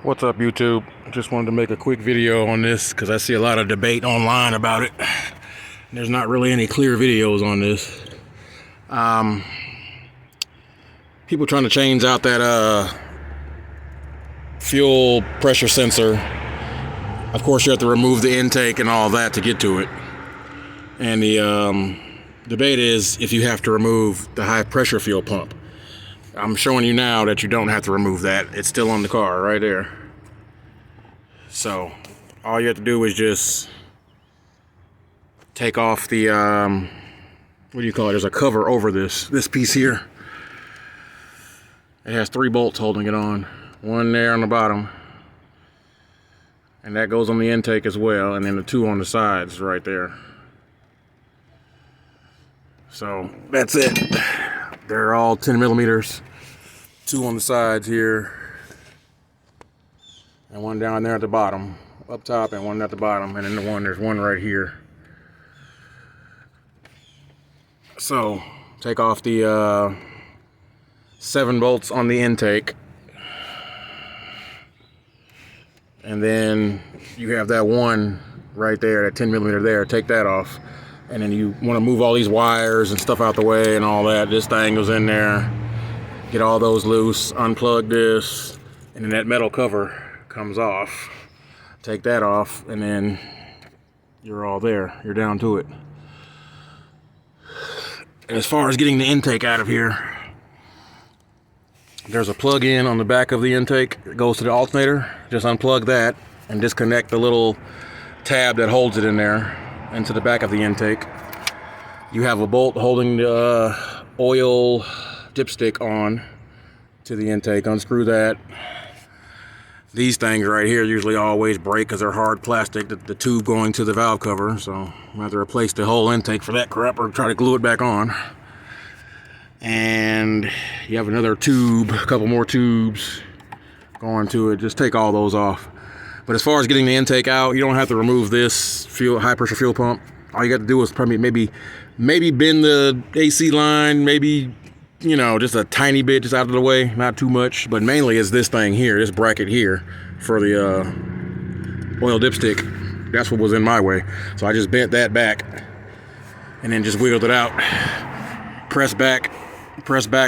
What's up, YouTube? Just wanted to make a quick video on this because I see a lot of debate online about it. There's not really any clear videos on this. People trying to change out that fuel pressure sensor. Of course, you have to remove the intake and all that to get to it. And the debate is if you have to remove the high pressure fuel pump. I'm showing you now that you don't have to remove that. It's still on the car right there. So all you have to do is just take off the what do you call it? There's a cover over this piece here. It has 3 bolts holding it on. One there on the bottom, and that goes on the intake as well, and then the 2 on the sides right there. So that's it. They're all 10 millimeters. 2 on the sides here, and 1 down there at the bottom, up top, and 1 at the bottom, and then there's one right here. So take off the 7 bolts on the intake, and then you have that 1 right there, that 10 millimeter there. Take that off, and then you want to move all these wires and stuff out the way and all that. This thing goes in there. Get all those loose, unplug this, and then that metal cover comes off. Take that off, and then you're all there. You're down to it. And as far as getting the intake out of here, there's a plug-in on the back of the intake. It goes to the alternator. Just unplug that and disconnect the little tab that holds it in there into the back of the intake. You have a bolt holding the oil dipstick on to the intake. Unscrew that. These things right here usually always break because they're hard plastic, the tube going to the valve cover, so I have to replace the whole intake for that crap or try to glue it back on. And you have another tube, a couple more tubes going to it. Just take all those off. But as far as getting the intake out, you don't have to remove this high pressure fuel pump. All you got to do is probably maybe bend the AC line, maybe, you know, just a tiny bit, just out of the way, not too much. But mainly is this thing here, this bracket here for the oil dipstick. That's what was in my way. So I just bent that back and then just wiggled it out. Press back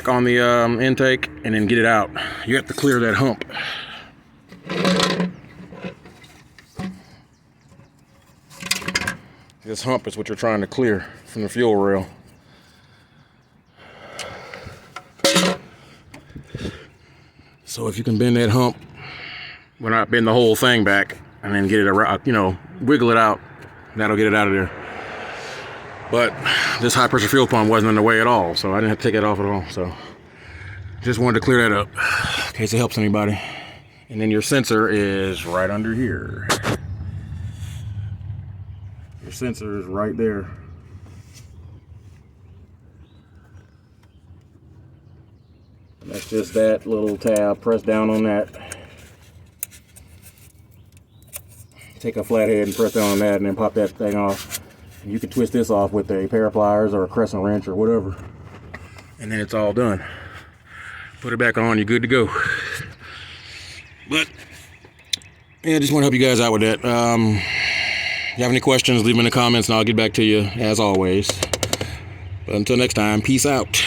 on the intake, and then get it out. You have to clear that hump. This hump is what you're trying to clear from the fuel rail. So if you can bend that hump, well, not bend the whole thing back, and then get it around, you know, wiggle it out, that'll get it out of there. But this high pressure fuel pump wasn't in the way at all, so I didn't have to take it off at all. So just wanted to clear that up in case it helps anybody. And then your sensor is right under here. Your sensor is right there. And that's just that little tab. Press down on that. Take a flathead and press down on that, and then pop that thing off. And you can twist this off with a pair of pliers or a crescent wrench or whatever. And then it's all done. Put it back on, you're good to go. But yeah, I just want to help you guys out with that. If you have any questions, leave them in the comments and I'll get back to you as always. But until next time, peace out.